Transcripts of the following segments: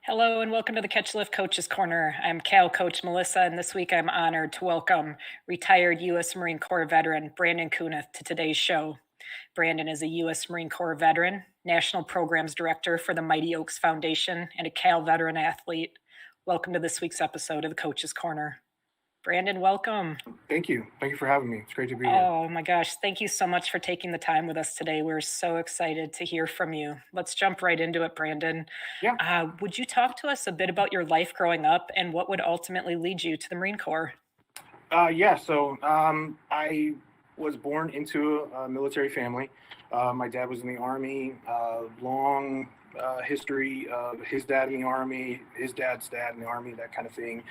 Hello and welcome to the Catch Lift Coaches Corner. I'm Cal Coach Melissa, and this week I'm honored to welcome retired U.S. Marine Corps veteran Branden Kunath to today's show. Branden is a U.S. Marine Corps veteran, National Programs Director for the Mighty Oaks Foundation, and a Cal veteran athlete. Welcome to this week's episode of the Coaches Corner. Branden, welcome. Thank you. Thank you for having me. It's great to be here. Oh my gosh. Thank you so much for taking the time with us today. We're so excited to hear from you. Let's jump right into it, Branden. Yeah. Would you talk to us a bit about your life growing up and what would ultimately lead you to the Marine Corps? I was born into a military family. My dad was in the Army, long history of his dad in the Army, his dad's dad in the Army, that kind of thing.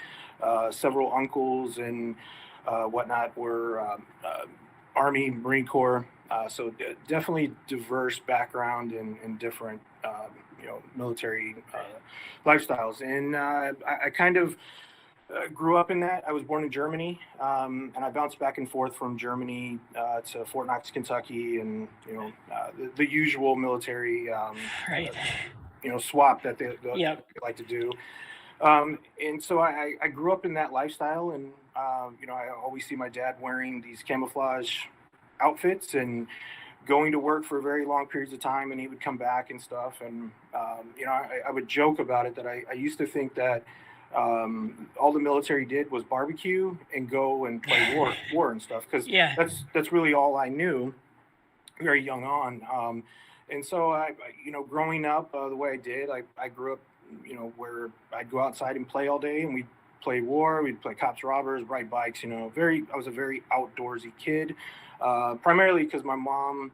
Several uncles and whatnot were Army, Marine Corps. Definitely diverse background and different, military lifestyles. And I kind of grew up in that. I was born in Germany, and I bounced back and forth from Germany to Fort Knox, Kentucky, and the usual military, Right. swap that they Yep. like to do. And so I grew up in that lifestyle, and I always see my dad wearing these camouflage outfits and going to work for very long periods of time, and he would come back and stuff. And I would joke about it that I used to think that all the military did was barbecue and go and play war and stuff, because Yeah. that's really all I knew very young on. And so growing up the way I did, I grew up, where I'd go outside and play all day, and we'd play war, we'd play cops, robbers, ride bikes. I was a very outdoorsy kid, primarily because my mom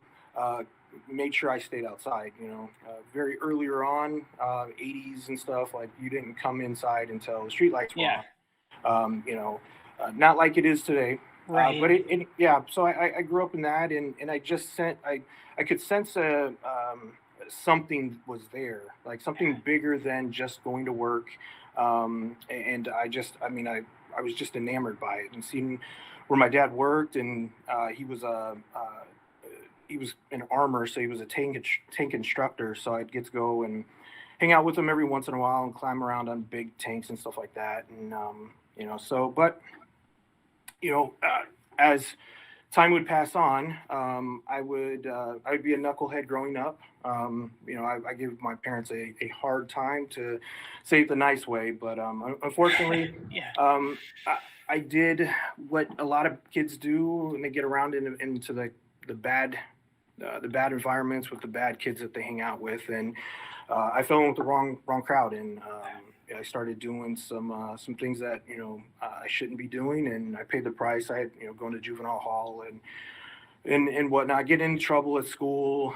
made sure I stayed outside. Very earlier on, 80s and stuff, like you didn't come inside until the streetlights were Yeah. on. Not like it is today. Right. So I grew up in that, and I could sense something was there, like something bigger than just going to work. And I was just enamored by it and seeing where my dad worked, and he was in armor, so he was a tank instructor. So I'd get to go and hang out with him every once in a while and climb around on big tanks and stuff like that. And as time would pass on, I would be a knucklehead growing up. I gave my parents a hard time, to say it the nice way, but unfortunately, Yeah. I did what a lot of kids do when they get around into the bad environments with the bad kids that they hang out with, and I fell in with the wrong crowd, and I started doing some things that I shouldn't be doing, and I paid the price. I had going to juvenile hall and whatnot, get in trouble at school,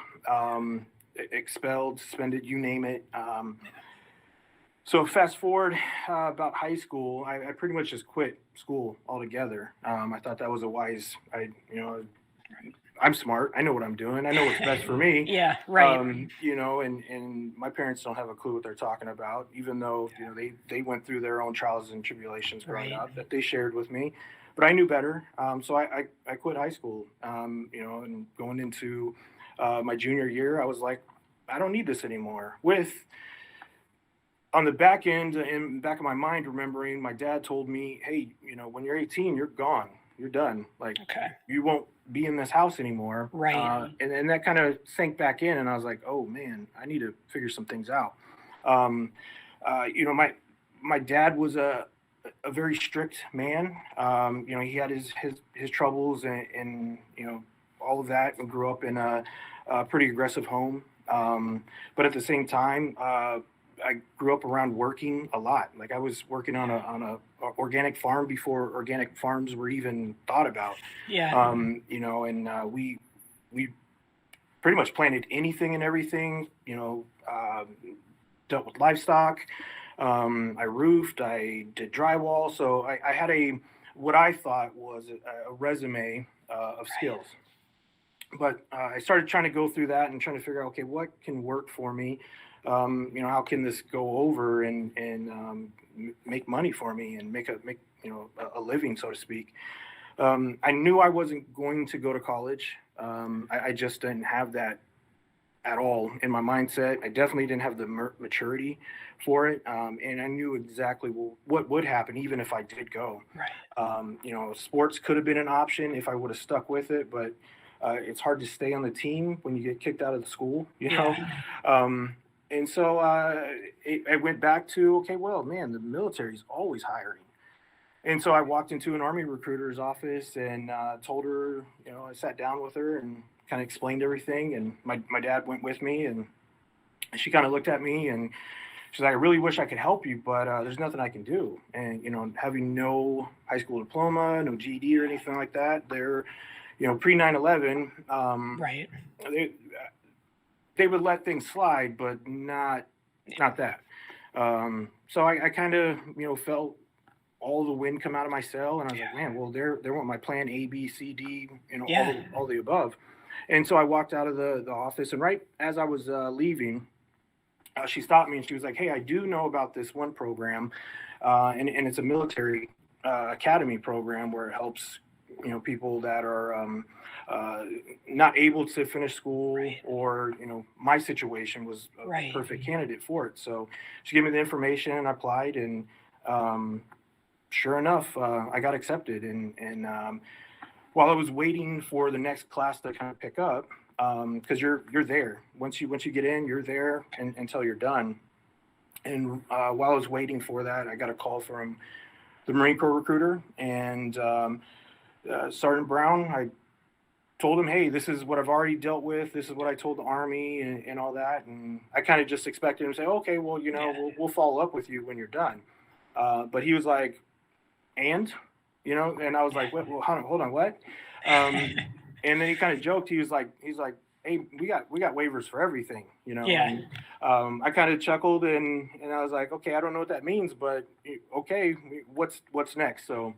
expelled, suspended, you name it. So fast forward about high school, I pretty much just quit school altogether. I thought that was a wise. I'm smart. I know what I'm doing. I know what's best for me. Yeah. Right. And my parents don't have a clue what they're talking about, even though they went through their own trials and tribulations growing Right. up that they shared with me. But I knew better. So I quit high school. And going into my junior year, I was like, I don't need this anymore. On the back end, in the back of my mind, remembering my dad told me, hey, when you're 18, you're gone. You're done. Like, Okay. you won't be in this house anymore. Right. And that kind of sank back in, and I was like, oh man, I need to figure some things out. My dad was a very strict man. He had his troubles and all of that, and grew up in a pretty aggressive home. But at the same time, I grew up around working a lot. Like, I was working on a organic farm before organic farms were even thought about. Yeah. We pretty much planted anything and everything. Dealt with livestock. I roofed. I did drywall. So I had what I thought was a resume of skills. But I started trying to go through that and trying to figure out, okay, what can work for me? How can this go over and make money for me and make a living, so to speak. I knew I wasn't going to go to college. I just didn't have that at all in my mindset. I definitely didn't have the maturity for it, and I knew exactly what would happen even if I did go. Right. Sports could have been an option if I would have stuck with it, but it's hard to stay on the team when you get kicked out of the school, Yeah. And so I went back to, okay, well, man, the military's always hiring. And so I walked into an Army recruiter's office and told her, I sat down with her and kind of explained everything. And my dad went with me, and she kind of looked at me and she's like, I really wish I could help you, but there's nothing I can do. And, having no high school diploma, no GED or anything like that, they're, pre 9/11, Right. they, they would let things slide, but not that. So I kind of, felt all the wind come out of my sail, and I was like, man, well, they want my plan A, B, C, D, Yeah. all the above. And so I walked out of the office, and right as I was leaving, she stopped me and she was like, hey, I do know about this one program, and it's a military academy program where it helps people that are uh, not able to finish school, Right. or my situation was a Right. perfect candidate for it. So she gave me the information and I applied, and um, sure enough, I got accepted. And while I was waiting for the next class to kind of pick up, because you're there once you get in, you're there until you're done. And while I was waiting for that, I got a call from the Marine Corps recruiter, and Sergeant Brown. I told him, hey, this is what I've already dealt with. This is what I told the Army, and all that. And I kind of just expected him to say, okay, well, Yeah. we'll follow up with you when you're done. But he was like, and, and I was like, what, well, hold on, what? Um, and then he kind of joked. He's like, hey, we got waivers for everything, Yeah. And I kind of chuckled, and I was like, okay, I don't know what that means, but okay, what's next? So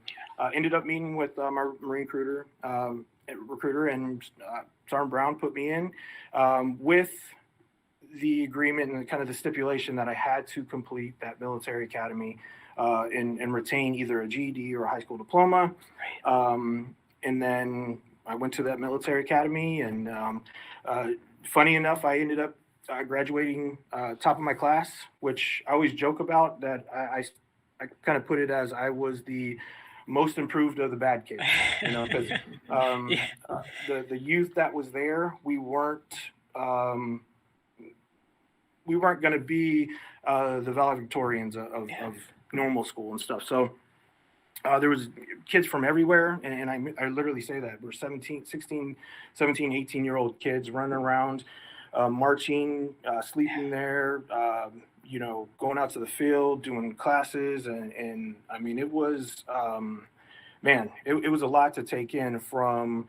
ended up meeting with my Marine recruiter, and Sergeant Brown put me in with the agreement and kind of the stipulation that I had to complete that military academy and retain either a GED or a high school diploma. And then I went to that military academy, and funny enough, I ended up graduating top of my class, which I always joke about that. I kind of put it as I was the most improved of the bad kids, because Yeah. the youth that was there, um, we weren't going to be the valedictorians of normal school and stuff. So there was kids from everywhere, and I literally say that. We're 17, 18-year-old kids running around, marching, sleeping there, going out to the field, doing classes. And I mean, it was, man, it was a lot to take in from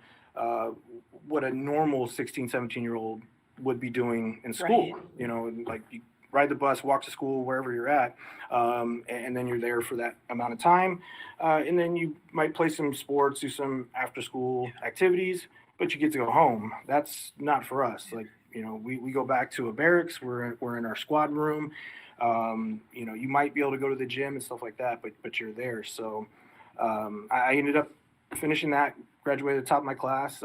what a normal 16, 17-year-old would be doing in school. Right. Like you ride the bus, walk to school, wherever you're at, and then you're there for that amount of time. And then you might play some sports, do some after school activities, but you get to go home. That's not for us. Like, we go back to a barracks, we're in our squad room. You might be able to go to the gym and stuff like that, but you're there. So I ended up finishing that, graduated at the top of my class,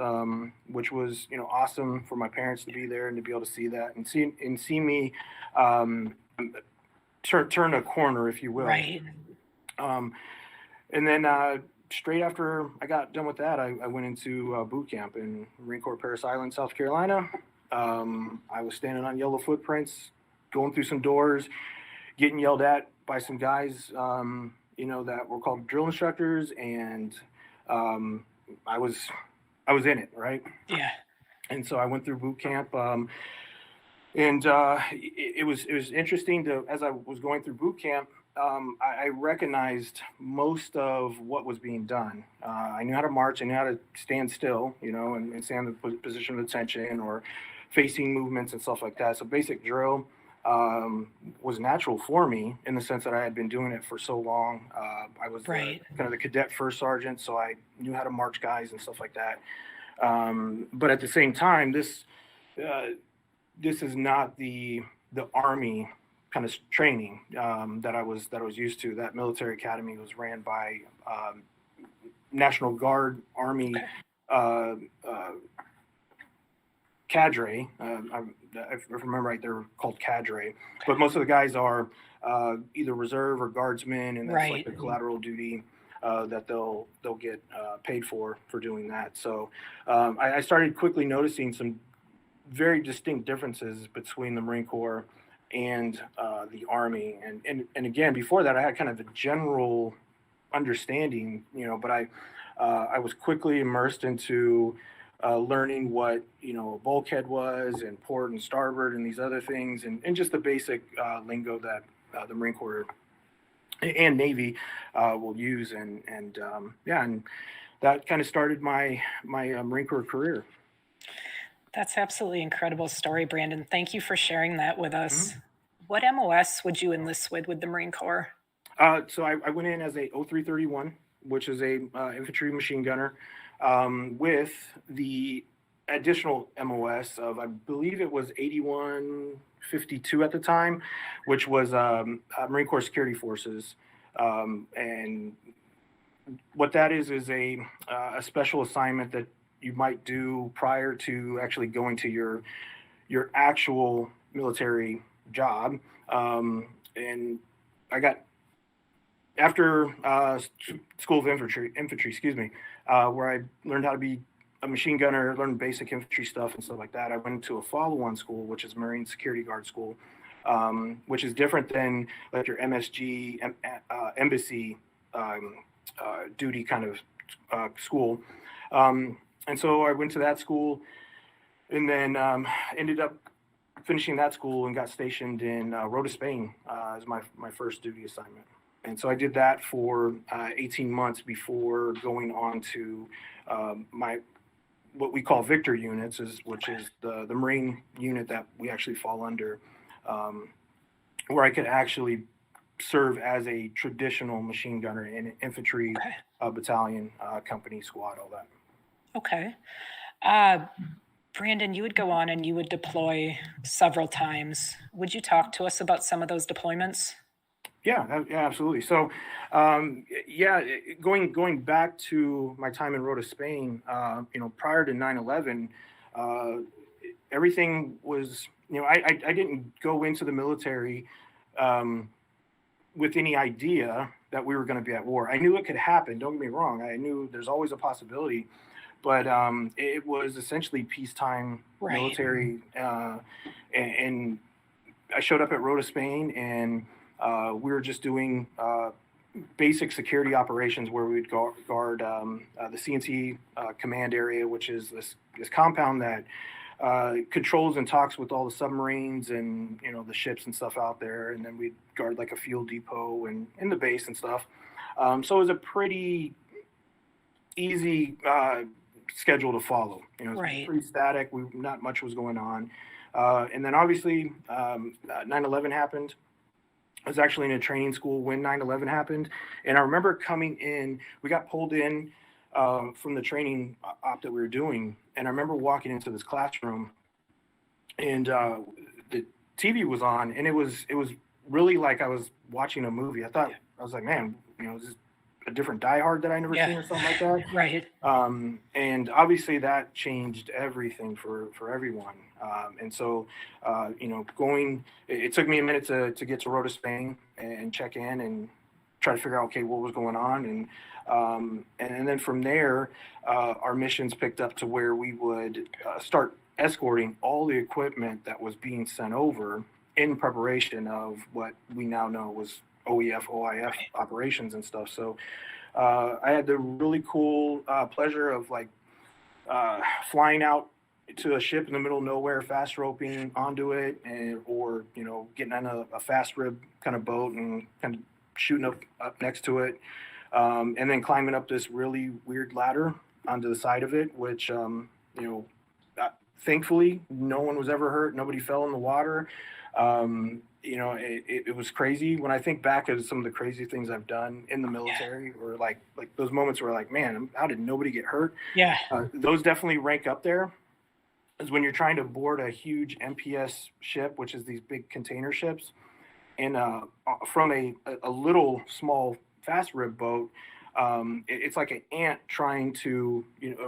which was awesome for my parents to be there and to be able to see that and see me turn a corner, if you will. Right. And then straight after I got done with that, I went into boot camp in Marine Corps Paris Island, South Carolina. I was standing on yellow footprints, going through some doors, getting yelled at by some guys, that were called drill instructors, and I was in it, right? Yeah. And so I went through boot camp, and it was interesting to, as I was going through boot camp, I recognized most of what was being done. I knew how to march, I knew how to stand still, and stand in the position of attention or facing movements and stuff like that. So basic drill was natural for me in the sense that I had been doing it for so long. I was Right. kind of the cadet first sergeant, so I knew how to march guys and stuff like that. But at the same time, this is not the Army kind of training that I was used to. That military academy was ran by National Guard Army cadre. if I remember right, they're called cadre, but most of the guys are either reserve or guardsmen, and that's like Right. the collateral duty that they'll get paid for doing that. So I started quickly noticing some very distinct differences between the Marine Corps and the Army, and again, before that, I had kind of a general understanding, but I was quickly immersed into learning what a bulkhead was, and port and starboard, and these other things, and just the basic lingo that the Marine Corps and Navy will use, and that kind of started my Marine Corps career. That's absolutely incredible story, Brandon. Thank you for sharing that with us. Mhm. What MOS would you enlist with the Marine Corps? So I went in as a 0331, which is a infantry machine gunner, with the additional MOS of, I believe it was 8152 at the time, which was Marine Corps Security Forces. And what that is a special assignment that you might do prior to actually going to your actual military job. And I got after School of Infantry, excuse me, where I learned how to be a machine gunner, learned basic infantry stuff and stuff like that. I went to a follow-on school, which is Marine Security Guard School, which is different than like your MSG, embassy duty kind of school. And so I went to that school, and then ended up finishing that school and got stationed in Rota, Spain as my first duty assignment. And so I did that for 18 months before going on to my what we call Victor units, which is the Marine unit that we actually fall under, where I could actually serve as a traditional machine gunner in infantry Okay. battalion, company, squad, all that. Okay. Uh, Brandon, you would go on and you would deploy several times. Would you talk to us about some of those deployments? Yeah, absolutely. So, yeah, going back to my time in Rota, Spain, prior to 9/11, uh, everything was, I didn't go into the military um, with any idea that we were going to be at war. I knew it could happen. Don't get me wrong. I knew there's always a possibility, but it was essentially peacetime Right. military, and I showed up at Rota, Spain, and we were just doing basic security operations where we'd guard the CNC command area, which is this compound that controls and talks with all the submarines and the ships and stuff out there, and then we'd guard like a fuel depot and in the base and stuff. So it was a pretty easy schedule to follow. It was Right. pretty static. Not much was going on, and then obviously 9/11 happened. I was actually in a training school when 9/11 happened. And I remember coming in, we got pulled in from the training op that we were doing. And I remember walking into this classroom, and the TV was on, and it was really like I was watching a movie. I was like, man, is this a different Die Hard that I never seen Yeah. or something like that? Right. And obviously that changed everything for everyone. And so, it took me a minute to get to Rota, Spain and check in and try to figure out, okay, what was going on. And then from there, our missions picked up to where we would start escorting all the equipment that was being sent over in preparation of what we now know was OEF, OIF operations and stuff. So I had the really cool pleasure of flying out to a ship in the middle of nowhere, fast roping onto it, or getting on a fast rib kind of boat and kind of shooting up next to it, and then climbing up this really weird ladder onto the side of it, which thankfully no one was ever hurt, nobody fell in the water. It was crazy when I think back of some of the crazy things I've done in the military, or like those moments where like, man, how did nobody get hurt? Yeah. Those definitely rank up there. Is when you're trying to board a huge MPS ship, which is these big container ships, and from a little small fast rib boat, it's like an ant trying to,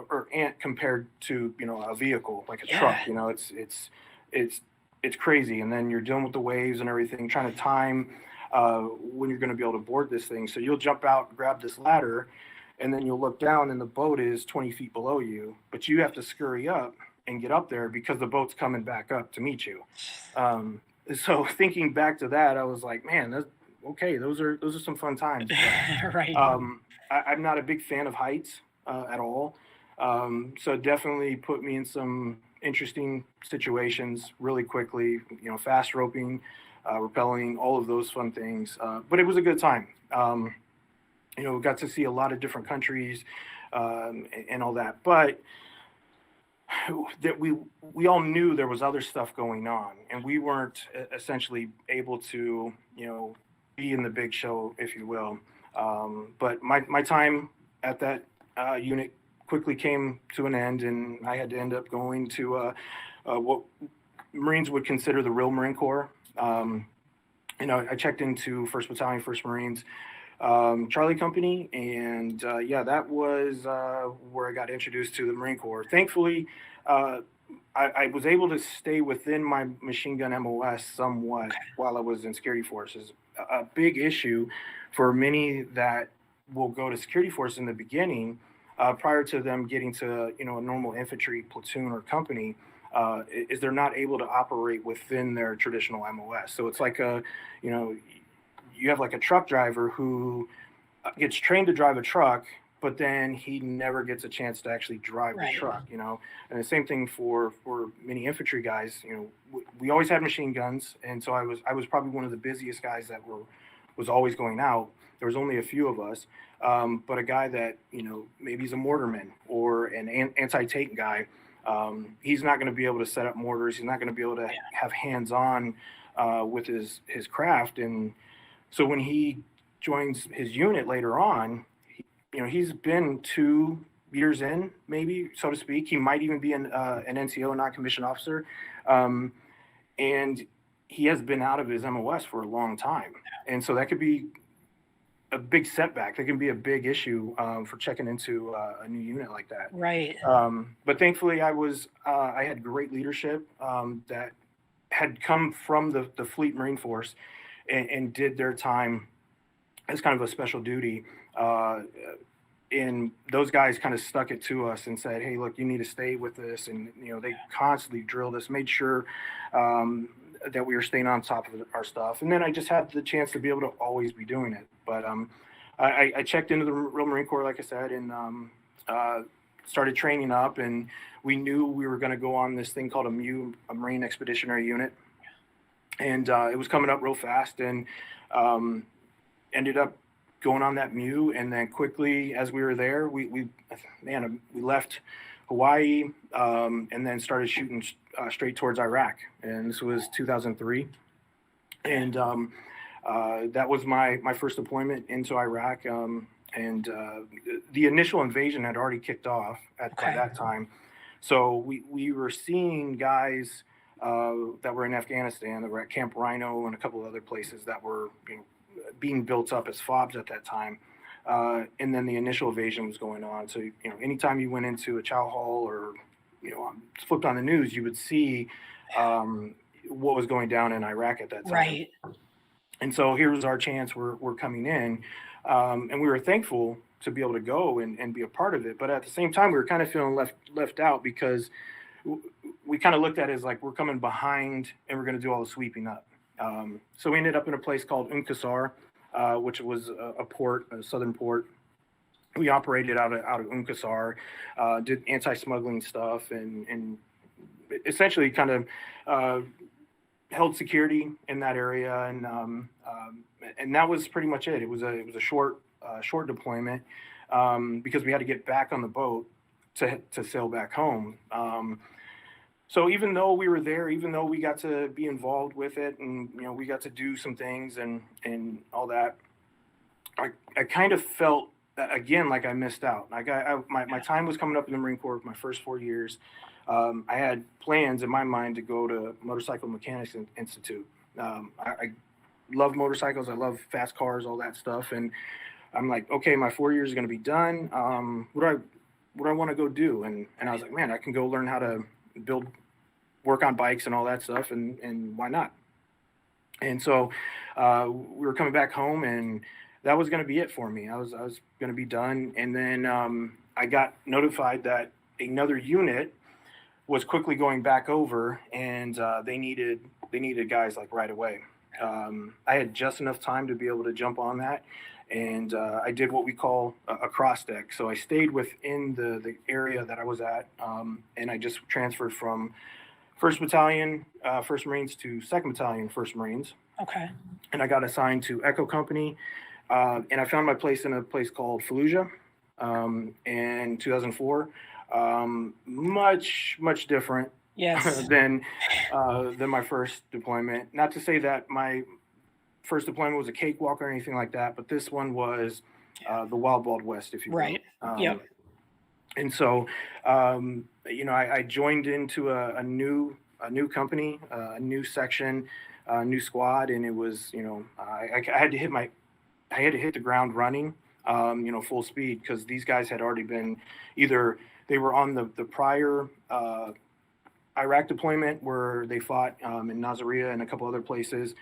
or ant compared to a vehicle like a truck. It's it's crazy. And then you're dealing with the waves and everything, trying to time when you're going to be able to board this thing. So you'll jump out, grab this ladder, and then you'll look down, and the boat is 20 feet below you, but you have to scurry up and get up there because the boat's coming back up to meet you. Um, so thinking back to that, I was like, man, okay. Those are some fun times. But, Right. I'm not a big fan of heights at all. So it definitely put me in some interesting situations really quickly. Fast roping, rappelling, all of those fun things. But it was a good time. We got to see a lot of different countries and all that. But that we all knew there was other stuff going on, and we weren't essentially able to be in the big show, if you will. But my time at that unit quickly came to an end, and I had to end up going to what Marines would consider the real Marine Corps. I checked into 1st Battalion, 1st Marines, Charlie Company, and that was where I got introduced to the Marine Corps. Thankfully, I was able to stay within my machine gun MOS somewhat while I was in security forces. A big issue for many that will go to security forces in the beginning, prior to them getting to a normal infantry platoon or company, is they're not able to operate within their traditional MOS. So it's like you have like a truck driver who gets trained to drive a truck, but then he never gets a chance to actually drive the truck, and the same thing for many infantry guys. We always had machine guns, and so I was probably one of the busiest guys that was always going out. There was only a few of us, but a guy that maybe he's a mortarman or an anti-tank guy, he's not going to be able to set up mortars. He's not going to be able to have hands-on with his craft. And so when he joins his unit later on, he's been 2 years in, maybe, so to speak. He might even be an NCO, non-commissioned officer, and he has been out of his MOS for a long time. And so that could be a big setback. That can be a big issue for checking into a new unit like that. Right. But thankfully, I had great leadership that had come from the Fleet Marine Force and did their time as kind of a special duty. And those guys kind of stuck it to us and said, hey, look, you need to stay with this. And, they constantly drilled us, made sure that we were staying on top of our stuff. And then I just had the chance to be able to always be doing it. But I checked into the Real Marine Corps, like I said, and started training up. And we knew we were going to go on this thing called a MU, a Marine Expeditionary Unit. And it was coming up real fast, and ended up going on that MU. And then quickly, as we were there, we left Hawaii and then started shooting straight towards Iraq. And this was 2003. And that was my first deployment into Iraq. And the initial invasion had already kicked off by that time. So we were seeing guys that were in Afghanistan, that were at Camp Rhino and a couple of other places that were being built up as FOBs at that time. And then the initial invasion was going on. So, anytime you went into a chow hall or, flipped on the news, you would see what was going down in Iraq at that time. Right. And so here was our chance. We're coming in, and we were thankful to be able to go and be a part of it. But at the same time, we were kind of feeling left out because we kind of looked at it as like we're coming behind and we're going to do all the sweeping up. So we ended up in a place called Unkasar, which was a port, a southern port. We operated out of Unkasar, did anti-smuggling stuff, and essentially kind of held security in that area, and that was pretty much it. It was a short deployment because we had to get back on the boat to sail back home. So even though we were there, even though we got to be involved with it, and we got to do some things and all that, I kind of felt again like I missed out. Like my time was coming up in the Marine Corps, my first 4 years. I had plans in my mind to go to Motorcycle Mechanics Institute. I love motorcycles. I love fast cars, all that stuff. And I'm like, okay, my 4 years is going to be done. What do I want to go do? And I was like, man, I can go learn how to build work on bikes and all that stuff, and why not? And so we were coming back home, and that was going to be it for me. I was going to be done, and then I got notified that another unit was quickly going back over, and they needed guys like right away. I had just enough time to be able to jump on that, and I did what we call a cross deck. So I stayed within the area that I was at, and I just transferred from First Battalion, First Marines to Second Battalion, First Marines, Okay. and I got assigned to Echo Company, and I found my place in a place called Fallujah, in 2004. Much different Yes. than my first deployment. Not to say that my first deployment was a cakewalk or anything like that, but this one was the Wild West, if you will. Right. Yep. And so, I joined into a new company, a new section, a new squad, and it was, I had to hit the ground running, full speed, because these guys had already been either they were on the prior Iraq deployment where they fought in Nasiriyah and a couple other places,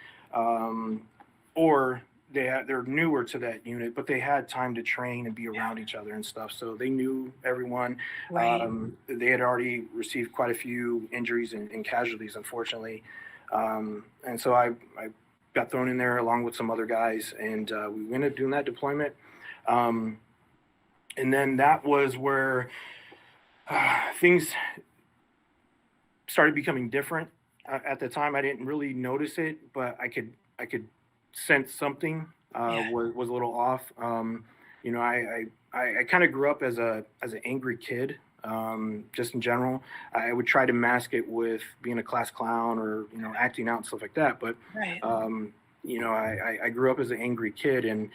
or they're newer to that unit, but they had time to train and be around each other and stuff. So they knew everyone. Right. They had already received quite a few injuries and casualties, unfortunately. And so I got thrown in there along with some other guys, and we ended up doing that deployment. And then that was where things started becoming different. At the time, I didn't really notice it, but I could sense something was a little off. I kind of grew up as an angry kid. Just in general, I would try to mask it with being a class clown or acting out and stuff like that. But Right. I grew up as an angry kid, and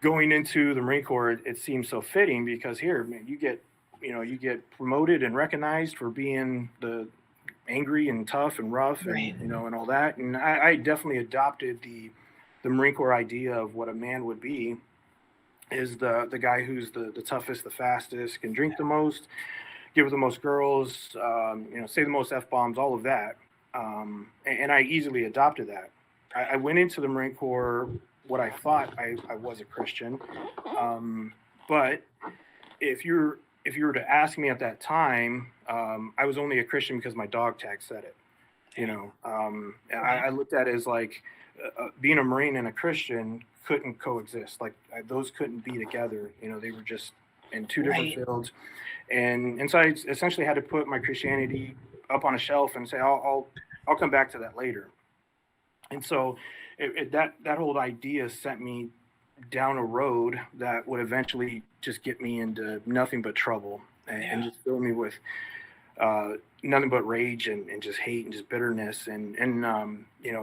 going into the Marine Corps, it seems so fitting because here, man, you get promoted and recognized for being the angry and tough and rough, Right. and all that. And I definitely adopted the Marine Corps idea of what a man would be, is the guy who's the toughest, the fastest, can drink the most, give the most girls, say the most F-bombs, all of that. And I easily adopted that. I went into the Marine Corps what I thought I was a Christian, but if you were to ask me at that time, I was only a Christian because my dog tag said it. I looked at it as like being a Marine and a Christian couldn't coexist. Like those couldn't be together. They were just in two different fields, and so I essentially had to put my Christianity up on a shelf and say I'll come back to that later. And so that whole idea sent me down a road that would eventually just get me into nothing but trouble and just fill me with nothing but rage and just hate and just bitterness and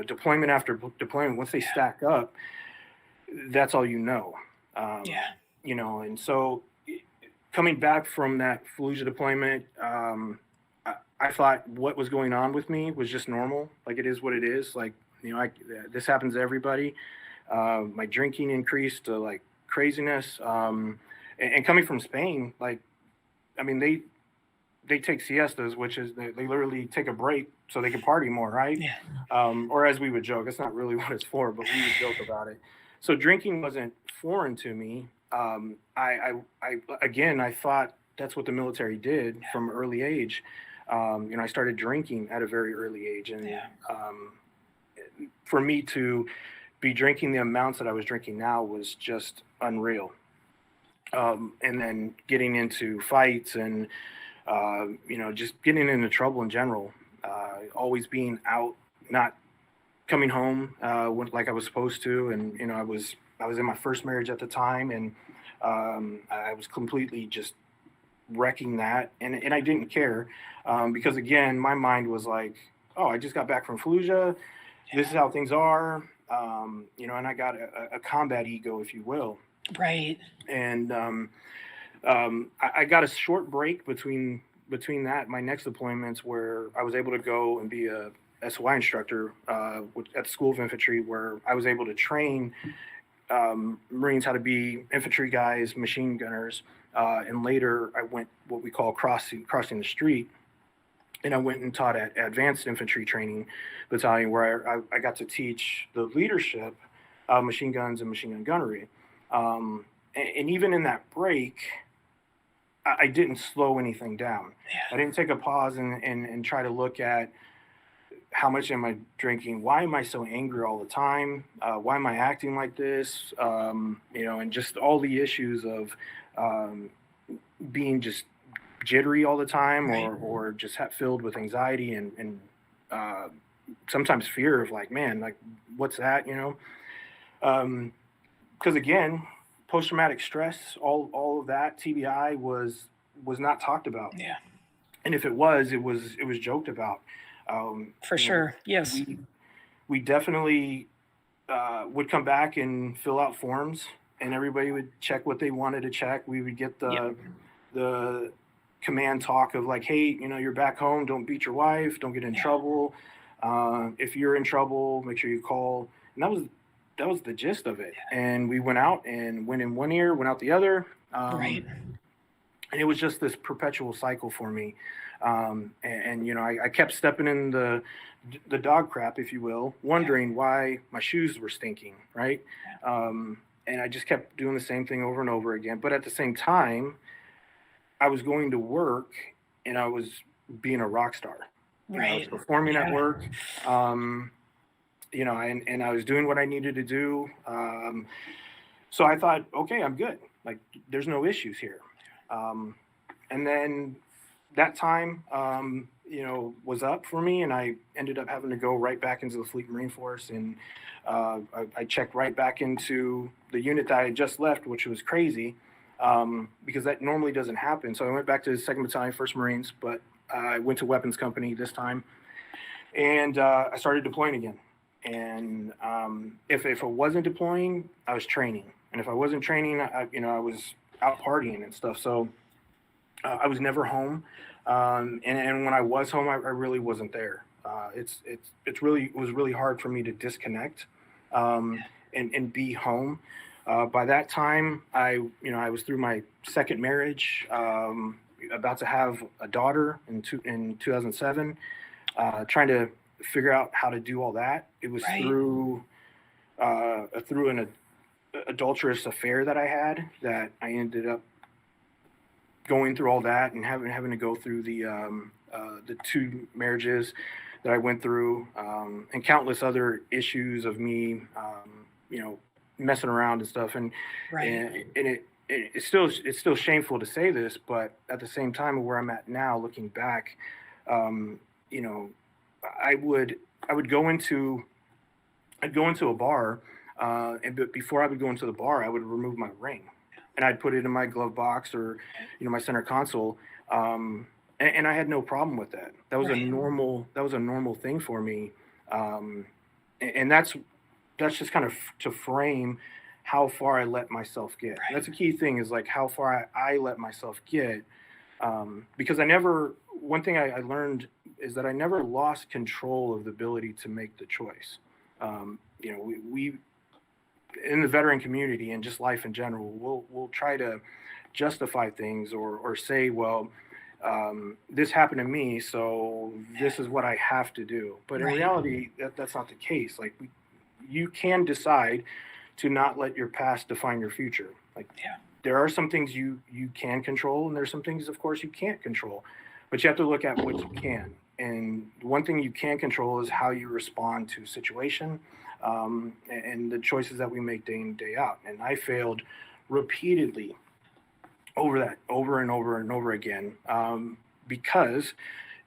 deployment after deployment. Once they stack up, that's all and so coming back from that Fallujah deployment, I thought what was going on with me was just normal. Like it is what it is. Like, this happens to everybody. My drinking increased to like craziness. And coming from Spain, like, I mean, they take siestas, which is they literally take a break so they can party more, right? Yeah. Or as we would joke, it's not really what it's for, but we would joke about it. So drinking wasn't foreign to me. I thought that's what the military did from an early age. I started drinking at a very early age, and for me to be drinking the amounts that I was drinking now was just unreal. And then getting into fights and just getting into trouble in general, always being out, not coming home like I was supposed to. And, I was in my first marriage at the time, and I was completely just wrecking that. And I didn't care because, again, my mind was like, oh, I just got back from Fallujah. This is how things are. And I got a combat ego, if you will. Right. And I got a short break between that, my next deployments, where I was able to go and be a SOI instructor at the School of Infantry, where I was able to train Marines how to be infantry guys, machine gunners, and later I went what we call crossing the street, and I went and taught at Advanced Infantry Training Battalion, where I got to teach the leadership of machine guns and machine gun gunnery. And even in that break, I didn't slow anything down. I didn't take a pause and try to look at how much am I drinking? Why am I so angry all the time? Why am I acting like this? And just all the issues of um, being just jittery all the time, Right. or just filled with anxiety and uh, sometimes fear of like, man, like what's that? Because again, post traumatic stress, all of that TBI was not talked about, Yeah. and if it was joked about. Um, For you know, sure. Yes. we definitely would come back and fill out forms, and everybody would check what they wanted to check. We would get Yep. the command talk of like, hey, you're back home. Don't beat your wife. Don't get in Yeah. trouble. If you're in trouble, make sure you call. And that was the gist of it. And we went out and went in one ear, went out the other. Right. And it was just this perpetual cycle for me. I kept stepping in the dog crap, if you will, wondering why my shoes were stinking, right? And I just kept doing the same thing over and over again. But at the same time, I was going to work and I was being a rock star. I was Right. performing at Yeah. work, and I was doing what I needed to do. So I thought, okay, I'm good. Like, there's no issues here. And then that time, was up for me, and I ended up having to go right back into the Fleet Marine Force, and I checked right back into the unit that I had just left, which was crazy, because that normally doesn't happen. So I went back to the 2nd Battalion, 1st Marines, but I went to Weapons Company this time, and I started deploying again. And if I wasn't deploying, I was training, and if I wasn't training, I was out partying and stuff. So I was never home, and when I was home, I really wasn't there. It was really hard for me to disconnect, and be home. By that time, I was through my second marriage, about to have a daughter in 2007, trying to figure out how to do all that. It was Right. through an adulterous affair that I had, that I ended up going through all that, and having to go through the two marriages that I went through, and countless other issues of me, messing around and stuff. And Right. it's still shameful to say this, but at the same time, where I'm at now, looking back, um, you know, I would go into a bar, but before I would go into the bar, I would remove my ring, and I'd put it in my glove box, or my center console, and I had no problem with that. That was Right. a normal thing for me, and that's just kind of to frame how far I let myself get. Right. That's a key thing, is like how far I let myself get, because one thing I learned is that I never lost control of the ability to make the choice. We in the veteran community, and just life in general, we'll try to justify things, or say, well, this happened to me, so this is what I have to do. But in Right. reality, that's not the case. Like, you can decide to not let your past define your future. Like, Yeah. there are some things you can control, and there's some things, of course, you can't control. But you have to look at what you can. And one thing you can control is how you respond to a situation, and the choices that we make day in, day out. And I failed repeatedly over and over and over again, because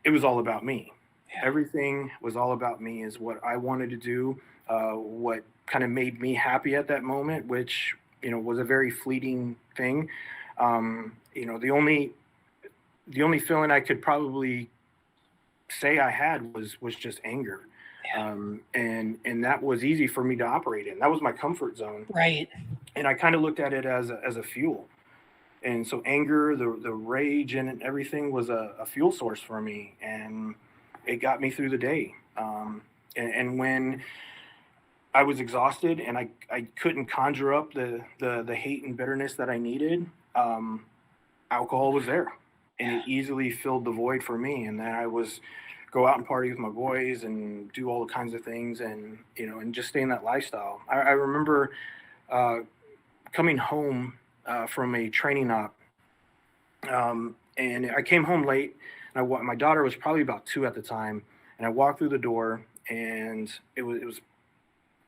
it was all about me. Yeah. Everything was all about me, is what I wanted to do, what kind of made me happy at that moment, which, was a very fleeting thing. The only feeling I could probably say I had was just anger. Yeah. And that was easy for me to operate in. That was my comfort zone. Right. And I kind of looked at it as a fuel. And so anger, the rage, and everything was a fuel source for me, and it got me through the day. And when I was exhausted, and I couldn't conjure up the hate and bitterness that I needed, alcohol was there. and Yeah. it easily filled the void for me. And then I was go out and party with my boys and do all the kinds of things, and and just stay in that lifestyle. I remember uh, coming home from a training op, and I came home late. And my daughter was probably about 2 at the time, and I walked through the door, and it was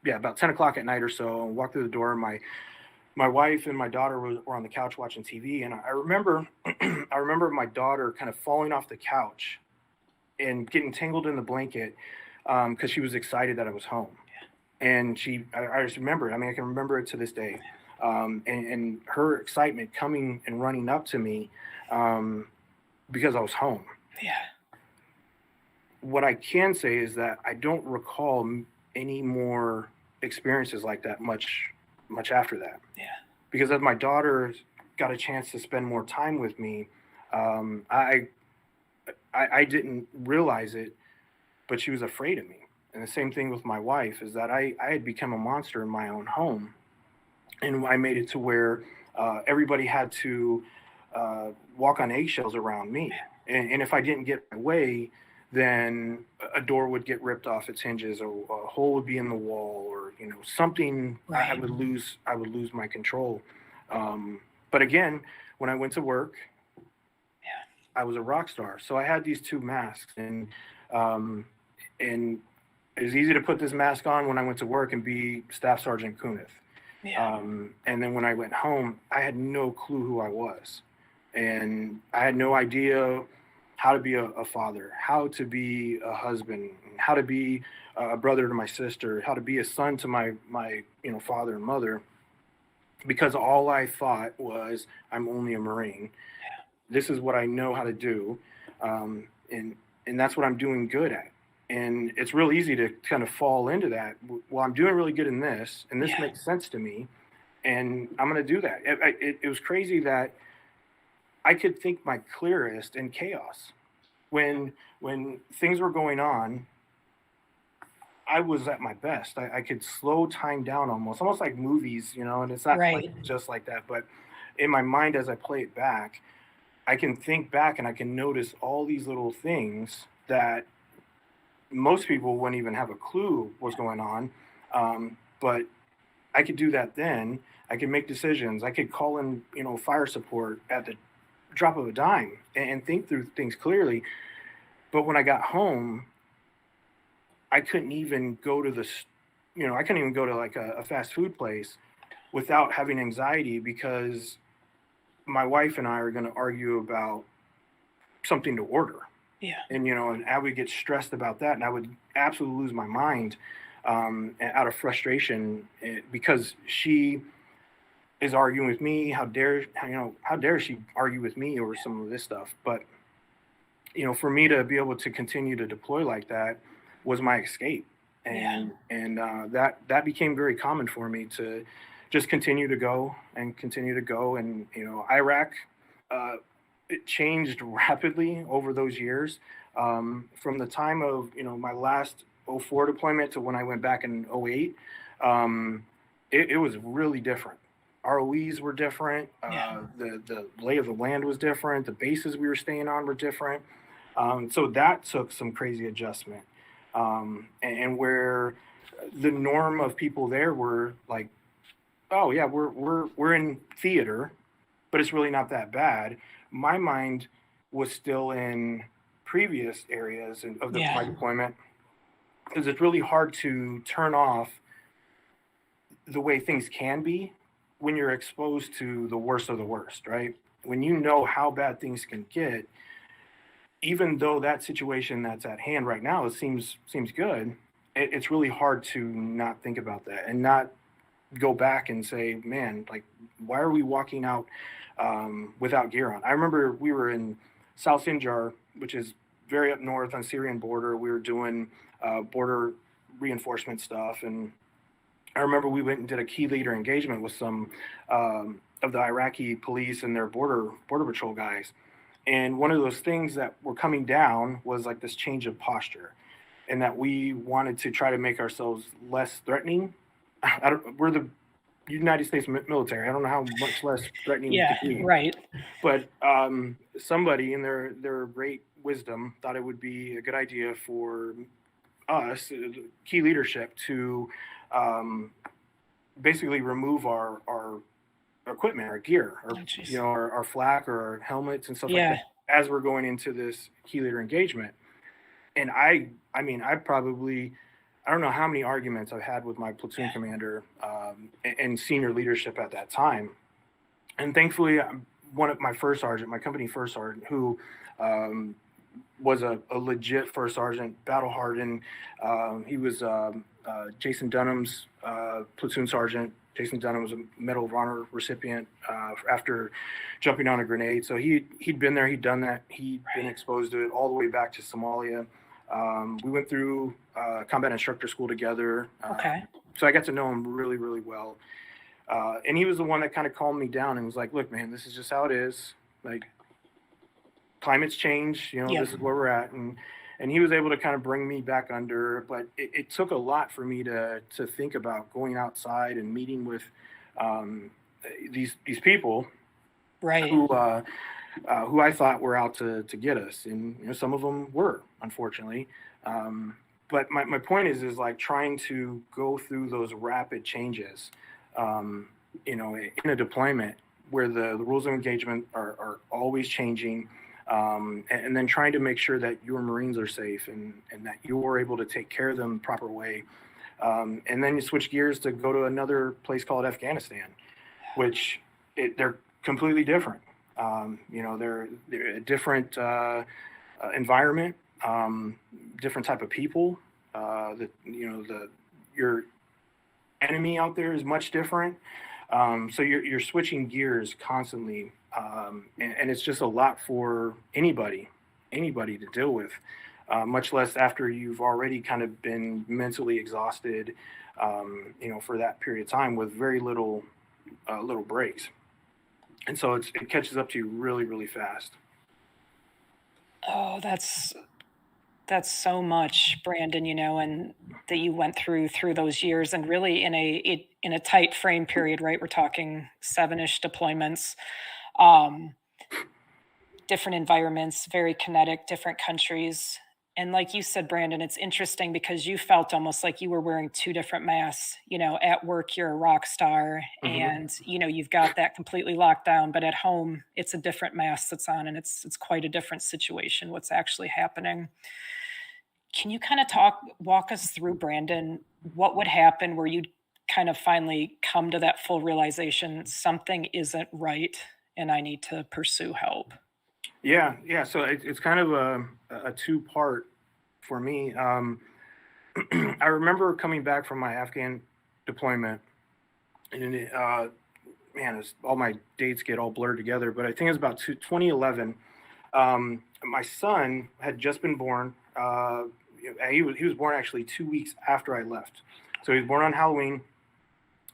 yeah, about 10 o'clock at night or so. I walked through the door. My wife and my daughter were on the couch watching TV, and I remember I remember my daughter kind of falling off the couch and getting tangled in the blanket because she was excited that I was home. And I just remember. I mean, I can remember it to this day. And her excitement coming and running up to me um, because I was home. Yeah. What I can say is that I don't recall any more experiences like that much after that, Yeah. because as my daughter got a chance to spend more time with me, um, I, I didn't realize it, but she was afraid of me. And the same thing with my wife is that I had become a monster in my own home, and I made it to where everybody had to walk on eggshells around me. And if I didn't get my way, then a door would get ripped off its hinges, or a hole would be in the wall, or something. I Right. would lose my control. But again, when I went to work, Yeah. I was a rock star. So I had these two masks, um, and it was easy to put this mask on when I went to work and be Staff Sergeant Kunath. Yeah. And then when I went home, I had no clue who I was, and I had no idea how to be a father, how to be a husband, how to be a brother to my sister, how to be a son to my father and mother, because all I thought was I'm only a Marine. This is what I know how to do, and that's what I'm doing good at. And it's real easy to kind of fall into that. Well, I'm doing really good in this, and this Yeah. makes sense to me, and I'm going to do that. It was crazy that I could think my clearest in chaos. When things were going on, I was at my best. I could slow time down, almost like movies, and it's not quite Right. just like that, but in my mind as I play it back, I can think back and I can notice all these little things that most people wouldn't even have a clue was going on. But I could do that then. I could make decisions. I could call in, fire support at the drop of a dime, and think through things clearly. But when I got home, I couldn't even go to I couldn't even go to like a fast food place without having anxiety, because my wife and I are going to argue about something to order. Yeah. And I would get stressed about that, and I would absolutely lose my mind out of frustration, because she is arguing with me. How dare she argue with me over some of this stuff? But for me to be able to continue to deploy like that was my escape, Yeah. and that became very common for me to just continue to go and continue to go. And Iraq, uh, it changed rapidly over those years. From the time of my last '04 deployment to when I went back in '08, it was really different. ROEs were different. Yeah. The lay of the land was different. The bases we were staying on were different. So that took some crazy adjustment. And where the norm of people there were like, oh yeah, we're in theater, but it's really not that bad. My mind was still in previous areas of my Yeah. deployment, because it's really hard to turn off the way things can be when you're exposed to the worst of the worst, right? When you know how bad things can get, even though that situation that's at hand right now seems good, it's really hard to not think about that and not go back and say, man, like, why are we walking out without gear on? I remember we were in South Sinjar, which is very up north on Syrian border. We were doing border reinforcement stuff, and I remember we went and did a key leader engagement with some of the Iraqi police and their border patrol guys. And one of those things that were coming down was like this change of posture, and that we wanted to try to make ourselves less threatening. We're the United States military. I don't know how much less threatening we Yeah. could be. Right. But somebody in their great wisdom thought it would be a good idea for us, key leadership, to um, basically remove our equipment, our gear, Oh, jeez. our flak or our helmets and stuff like that Yeah. as we're going into this key leader engagement. And I mean, I don't know how many arguments I've had with my platoon commander and senior leadership at that time. And thankfully, one of my first sergeant, my company first sergeant, who um, was a legit first sergeant, battle hardened. He was Jason Dunham's platoon sergeant. Jason Dunham was a Medal of Honor recipient after jumping on a grenade. So he'd been there, he'd done that, he'd been exposed to it all the way back to Somalia. We went through combat instructor school together. Okay. So I got to know him really, really well. And he was the one that kind of calmed me down and was like, look, man, this is just how it is. Like, climate's change, Yeah. this is where we're at. And he was able to kind of bring me back under, but it took a lot for me to think about going outside and meeting with these people Right. who I thought were out to get us. And, some of them were, unfortunately. But my point is like trying to go through those rapid changes, in a deployment where the rules of engagement are always changing. And then trying to make sure that your Marines are safe and that you're able to take care of them the proper way. And then you switch gears to go to another place called Afghanistan, which they're completely different. They're a different environment, different type of people. Your enemy out there is much different. So you're switching gears constantly. And it's just a lot for anybody to deal with, much less after you've already kind of been mentally exhausted, for that period of time with very little breaks. And so it catches up to you really, really fast. Oh, that's so much, Brandon, and that you went through those years, and really in a tight frame period, right? We're talking 7-ish deployments, um, different environments, very kinetic, different countries. And like you said, Brandon, it's interesting because you felt almost like you were wearing two different masks. At work, you're a rock star Hmm. and, you've got that completely locked down, but at home, it's a different mask that's on and it's quite a different situation, what's actually happening. Can you kind of walk us through, Brandon, what would happen where you'd kind of finally come to that full realization something isn't right and I need to pursue help? Yeah. So it's kind of a two-part for me. I remember coming back from my Afghan deployment, and all my dates get all blurred together, but I think it was about 2011. My son had just been born. He was born actually 2 weeks after I left, so he was born on Halloween,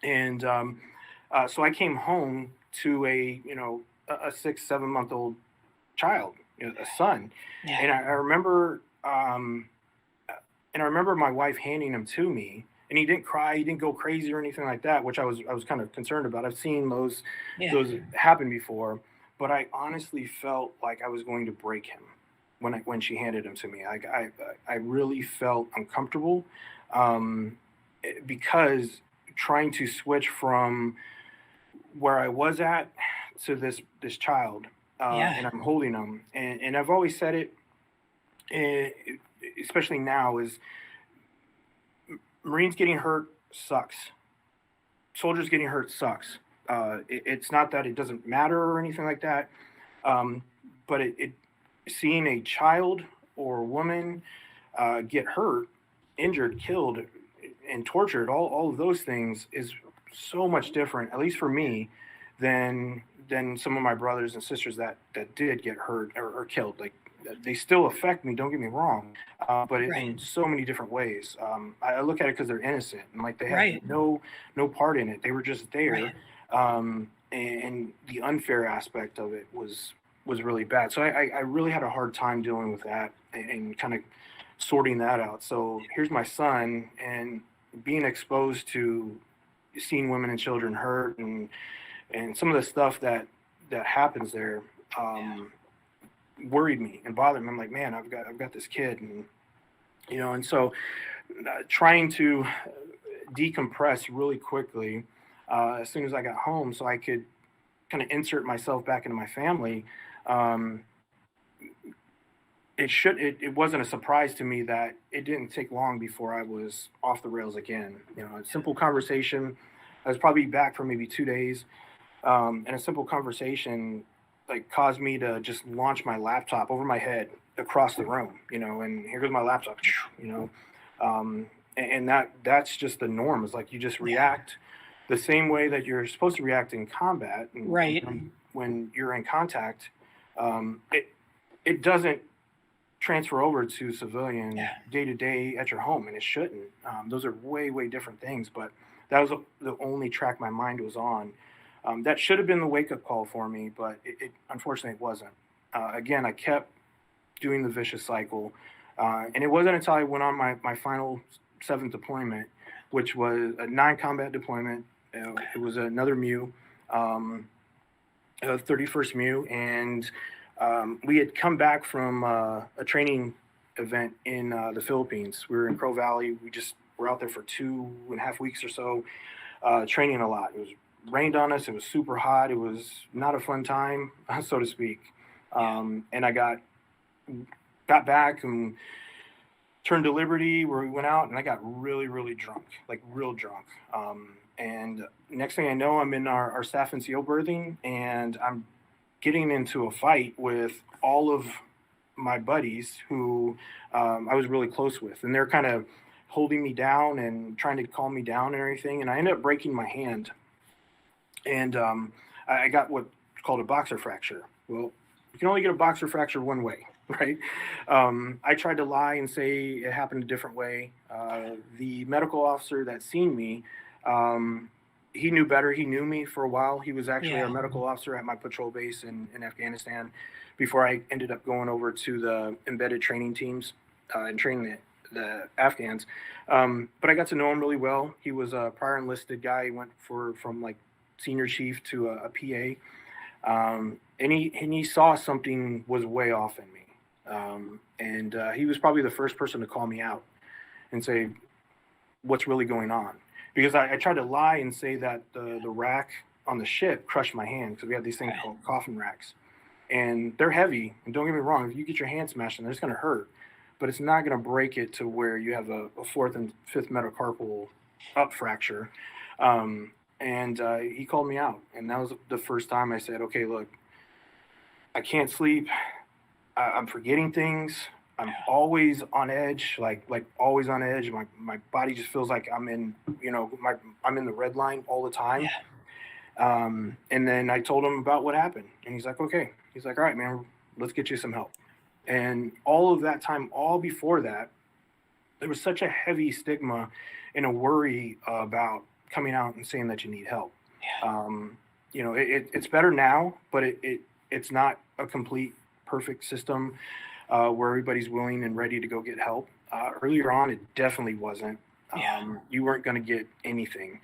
and so I came home to a 6 7 month old child, a son, and Yeah. I remember my wife handing him to me, and he didn't cry, he didn't go crazy or anything like that, which I was kind of concerned about. I've seen Yeah. those happen before, but I honestly felt like I was going to break him when she handed him to me. I really felt uncomfortable, um, because trying to switch from where I was at to this child, Yeah. and I'm holding him, and I've always said it, eh, especially now, is Marines getting hurt sucks. Soldiers getting hurt sucks. It's not that it doesn't matter or anything like that, um, but seeing a child or a woman get hurt, injured, killed, and tortured, all of those things is so much different, at least for me, than some of my brothers and sisters that did get hurt or killed. Like, they still affect me. Don't get me wrong, but Right. in so many different ways. I look at it because they're innocent and like they had Right. no part in it. They were just there, Right. and the unfair aspect of it was really bad. So I really had a hard time dealing with that and kind of sorting that out. So here's my son, and being exposed to seeing women and children hurt and some of the stuff that happens there. worried me and bothered me. I'm like, man, I've got this kid, and and so trying to decompress really quickly as soon as I got home, so I could kind of insert myself back into my family. Um, it wasn't a surprise to me that it didn't take long before I was off the rails again. A simple conversation. I was probably back for maybe 2 days, and a simple conversation like caused me to just launch my laptop over my head across the room. And here goes my laptop. You know, and that's just the norm. It's like you just Yeah. react the same way that you're supposed to react in combat, and Right. when you're in contact, it doesn't transfer over to civilian Yeah. day to day at your home, and it shouldn't. Those are way different things, but that was the only track my mind was on. That should have been the wake up call for me, but it unfortunately it wasn't. Again, I kept doing the vicious cycle, and it wasn't until I went on my final seventh deployment, which was a non-combat deployment. It was another MEU, 31st MEU, and we had come back from a training event in the Philippines. We were in Crow Valley. We just were out there for 2.5 weeks or so, training a lot. It was rained on us. It was super hot. It was not a fun time, so to speak. And I got back and turned to Liberty, where we went out, and I got really drunk, like real drunk. And next thing I know, I'm in our staff NCO berthing, and I'm getting into a fight with all of my buddies who I was really close with, and they're kind of holding me down and trying to calm me down and everything. And I ended up breaking my hand, and I got what's called a boxer fracture. Well, you can only get a boxer fracture one way, right? I tried to lie and say it happened a different way. The medical officer that seen me, he knew better. He knew me for a while. He was actually our Yeah. medical officer at my patrol base in Afghanistan before I ended up going over to the embedded training teams and training the Afghans. But I got to know him really well. He was a prior enlisted guy. He went from like senior chief to a PA. And he saw something was way off in me. And he was probably the first person to call me out and say, what's really going on? Because I tried to lie and say that the rack on the ship crushed my hand, because we have these things called coffin racks. And they're heavy. And don't get me wrong, if you get your hand smashed in there, it's going to hurt. But it's not going to break it to where you have a fourth and fifth metacarpal up fracture. And he called me out. And that was the first time I said, okay, look, I can't sleep. I'm forgetting things. I'm always on edge, like always on edge. My body just feels like I'm in, I'm in the red line all the time. Yeah. And then I told him about what happened, and he's like, okay. He's like, all right, man, let's get you some help. And all of that time, all before that, there was such a heavy stigma and a worry about coming out and saying that you need help. Yeah. It's better now, but it's not a complete perfect system where everybody's willing and ready to go get help. Earlier on, it definitely wasn't. Yeah. You weren't going to get anything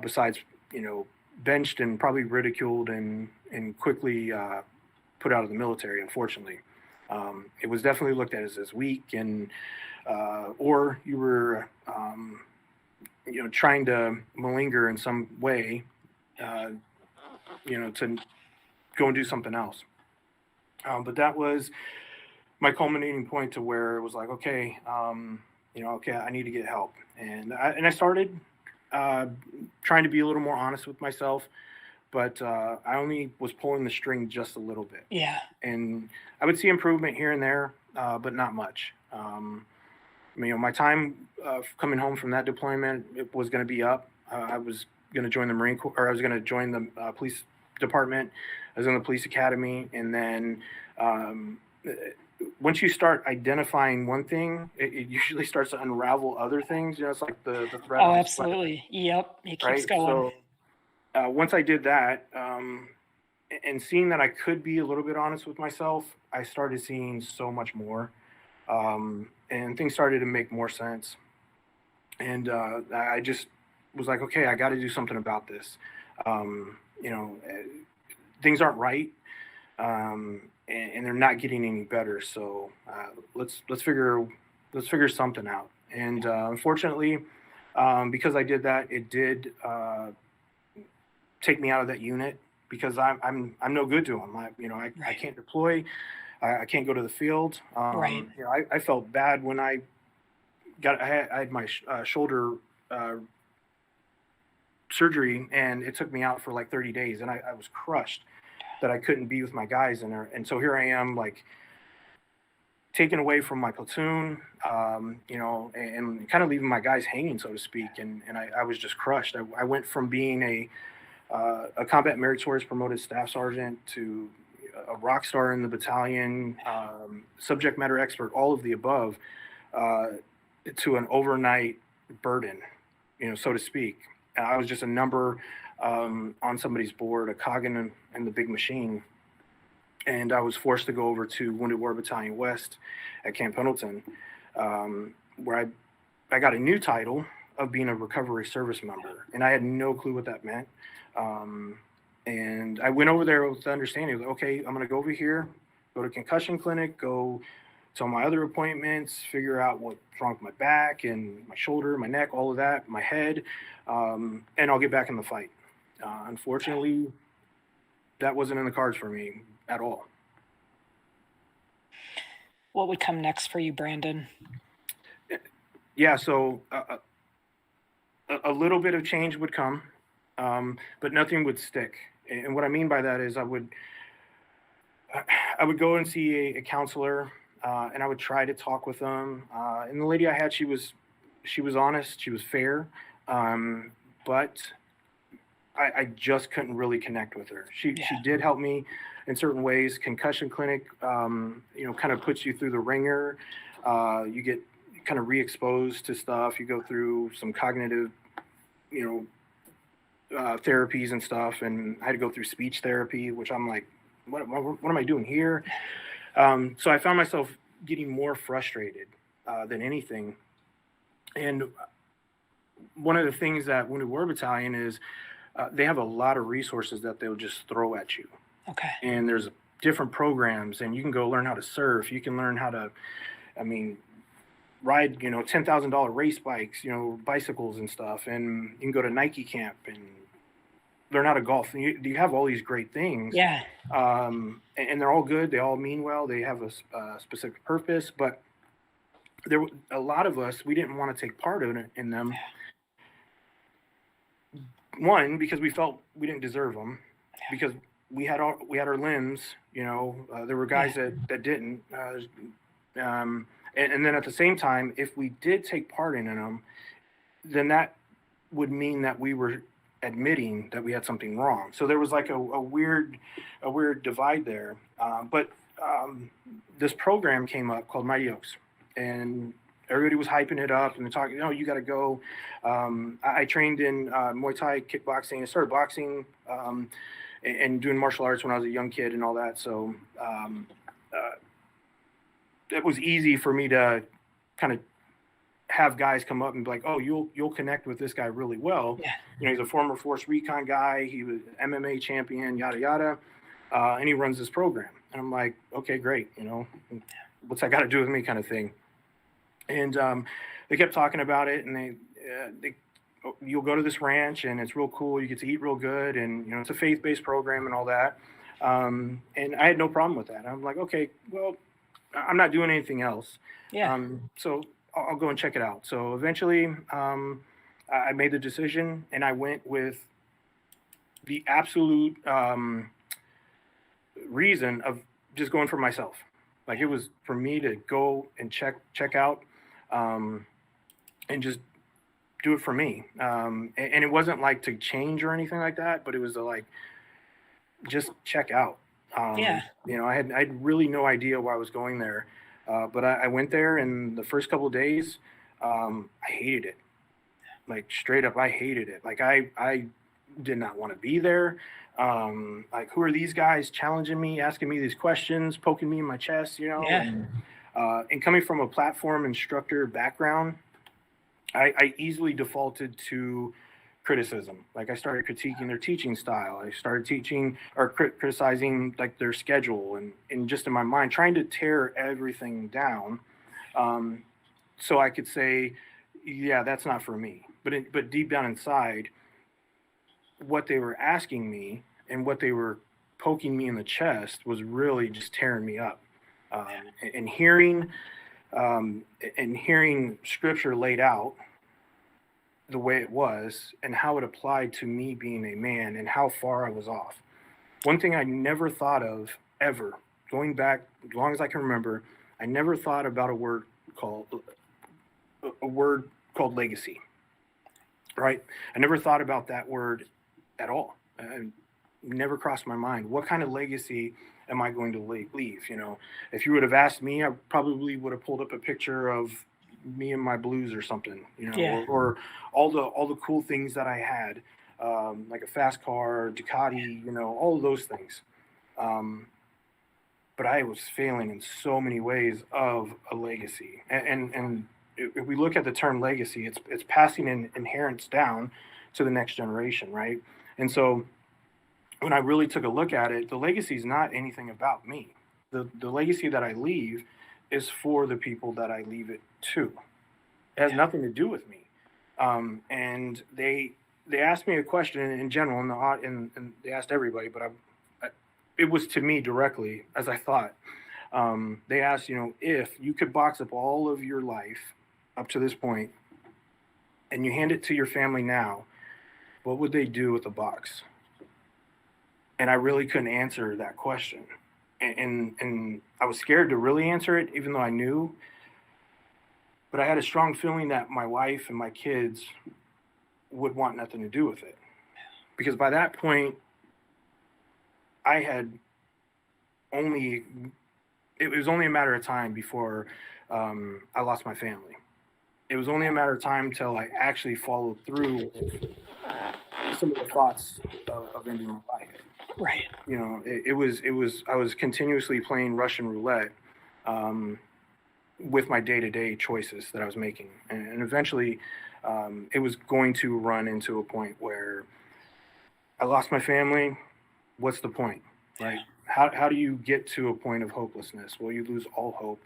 besides, benched and probably ridiculed and quickly put out of the military, unfortunately. It was definitely looked at as weak, and or you were, trying to malinger in some way, to go and do something else. But that was my culminating point to where it was like, okay, okay, I need to get help. And I started trying to be a little more honest with myself, but I only was pulling the string just a little bit. Yeah. And I would see improvement here and there, but not much. My time coming home from that deployment, it was going to be up. I was going to join the Marine Corps, or I was going to join the police department. I was in the police academy, and then once you start identifying one thing, it usually starts to unravel other things. It's like the thread. Oh, absolutely. Yep. It keeps Right. going. So once I did that, and seeing that I could be a little bit honest with myself, I started seeing so much more, and things started to make more sense. And I just was like, okay, I got to do something about this. Things aren't right. and they're not getting any better. So let's figure something out. And unfortunately, because I did that, it did take me out of that unit because I'm no good to them. I Right. can't deploy. I can't go to the field. Right. I felt bad when I had my shoulder uh, surgery, and it took me out for like 30 days, and I was crushed that I couldn't be with my guys in there. And so here I am, like taken away from my platoon, and kind of leaving my guys hanging, so to speak. And I was just crushed. I went from being a combat meritorious promoted staff sergeant to a rock star in the battalion, subject matter expert, all of the above, uh, to an overnight burden, so to speak. I was just a number on somebody's board, a cog in the big machine. And I was forced to go over to Wounded War Battalion West at Camp Pendleton, where I got a new title of being a recovery service member. And I had no clue what that meant. And I went over there with the understanding, okay, I'm going to go over here, go to concussion clinic, go to my other appointments, figure out what's wrong with my back and my shoulder, my neck, all of that, my head, and I'll get back in the fight. Unfortunately, that wasn't in the cards for me at all. What would come next for you, Branden? Yeah, so a little bit of change would come, but nothing would stick. And what I mean by that is I would go and see a counselor, and I would try to talk with them. And the lady I had, she was honest, she was fair, but I just couldn't really connect with her. She did help me in certain ways. Concussion clinic, kind of puts you through the ringer. You get kind of re-exposed to stuff. You go through some cognitive, therapies and stuff. And I had to go through speech therapy, which I'm like, what am I doing here? So I found myself getting more frustrated than anything. And one of the things that Wounded War Battalion is, they have a lot of resources that they'll just throw at you. Okay. And there's different programs, and you can go learn how to surf. You can learn how to, ride, $10,000 race bikes, bicycles and stuff. And you can go to Nike camp and learn how to golf. And you have all these great things. Yeah. And they're all good. They all mean well. They have a specific purpose. But a lot of us, we didn't want to take part in them. Yeah. One, because we felt we didn't deserve them, because we had our limbs. There were guys that didn't. And then at the same time, if we did take part in them, then that would mean that we were admitting that we had something wrong. So there was like a weird divide there. But this program came up called Mighty Oaks, and everybody was hyping it up and talking, you got to go. I trained in Muay Thai, kickboxing. I started boxing and doing martial arts when I was a young kid and all that. So it was easy for me to kind of have guys come up and be like, oh, you'll connect with this guy really well. Yeah. He's a former Force Recon guy. He was MMA champion, yada, yada. And he runs this program. And I'm like, okay, great. What's that got to do with me kind of thing? And they kept talking about it, and you'll go to this ranch, and it's real cool. You get to eat real good, and it's a faith-based program and all that. And I had no problem with that. I'm like, okay, well, I'm not doing anything else. Yeah. So I'll go and check it out. So eventually, I made the decision, and I went with the absolute reason of just going for myself. Like, it was for me to go and check out, and just do it for me. And it wasn't like to change or anything like that, but it was to like, just check out. I had really no idea why I was going there. But I went there, and the first couple of days, I hated it. Like, straight up, I hated it. Like, I did not want to be there. Like, who are these guys challenging me, asking me these questions, poking me in my chest, Yeah. And coming from a platform instructor background, I easily defaulted to criticism. Like I started critiquing their teaching style. I started teaching or criticizing like their schedule and just in my mind trying to tear everything down, um, so I could say, yeah, that's not for me. But deep down inside, what they were asking me and what they were poking me in the chest was really just tearing me up. Um, and hearing and hearing scripture laid out the way it was and how it applied to me being a man and how far I was off. One thing I never thought of ever, going back as long as I can remember, I never thought about called a word called legacy. Right? I never thought about that word at all. Never crossed my mind. What kind of legacy am I going to leave? You know, if you would have asked me, I probably would have pulled up a picture of me and my blues or something, you know, Yeah. or all the cool things that I had, like a fast car, Ducati, you know, all of those things. Um, but I was failing in so many ways of a legacy. And if we look at the term legacy, it's passing in inheritance down to the next generation, right? And so when I really took a look at it, the legacy is not anything about me. The legacy that I leave is for the people that I leave it to. It has nothing to do with me. And they asked me a question in general, and they asked everybody, but it was to me directly, as I thought. They asked, you know, if you could box up all of your life up to this point, and you hand it to your family now, what would they do with the box? And I really couldn't answer that question, and I was scared to really answer it, even though I knew. But I had a strong feeling that my wife and my kids would want nothing to do with it, because by that point, I had only. It was only a matter of time before I lost my family. It was only a matter of time till I actually followed through with some of the thoughts of ending my life. Right. You know, I was continuously playing Russian roulette with my day-to-day choices that I was making, and eventually it was going to run into a point where I lost my family. What's the point, right? How do you get to a point of hopelessness? Well, you lose all hope,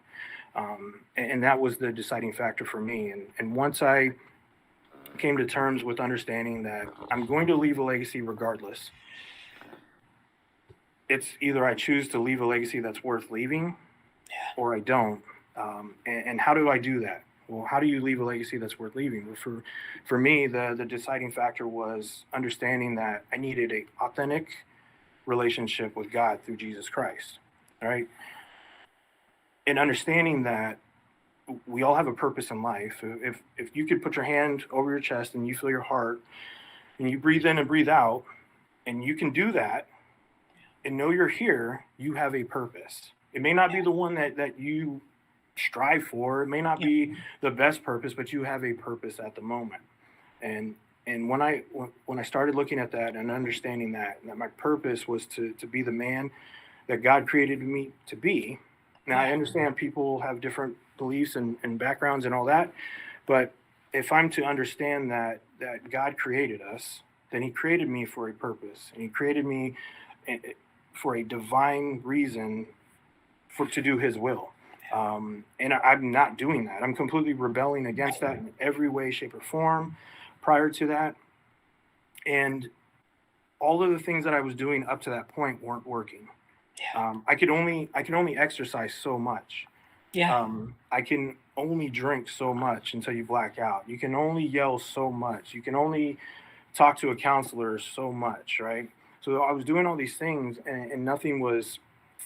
and that was the deciding factor for me. And once I came to terms with understanding that I'm going to leave a legacy regardless, it's either I choose to leave a legacy that's worth leaving, or I don't. And how do I do that? Well, how do you leave a legacy that's worth leaving? Well, for me, the deciding factor was understanding that I needed a authentic relationship with God through Jesus Christ, right? And understanding that we all have a purpose in life. If you could put your hand over your chest and you feel your heart and you breathe in and breathe out, and you can do that and know you're here, you have a purpose. It may not be the one that you strive for. It may not be the best purpose, but you have a purpose at the moment. And when I started looking at that and understanding that my purpose was to be the man that God created me to be. Now I understand people have different beliefs and backgrounds and all that, but if I'm to understand that God created us, then He created me for a purpose, and He created me for a divine reason to do His will. And I'm not doing that. I'm completely rebelling against that in every way, shape, or form prior to that. And all of the things that I was doing up to that point weren't working. I could only exercise so much. I can only drink so much until you black out. You can only yell so much. You can only talk to a counselor so much, right? So I was doing all these things, and nothing was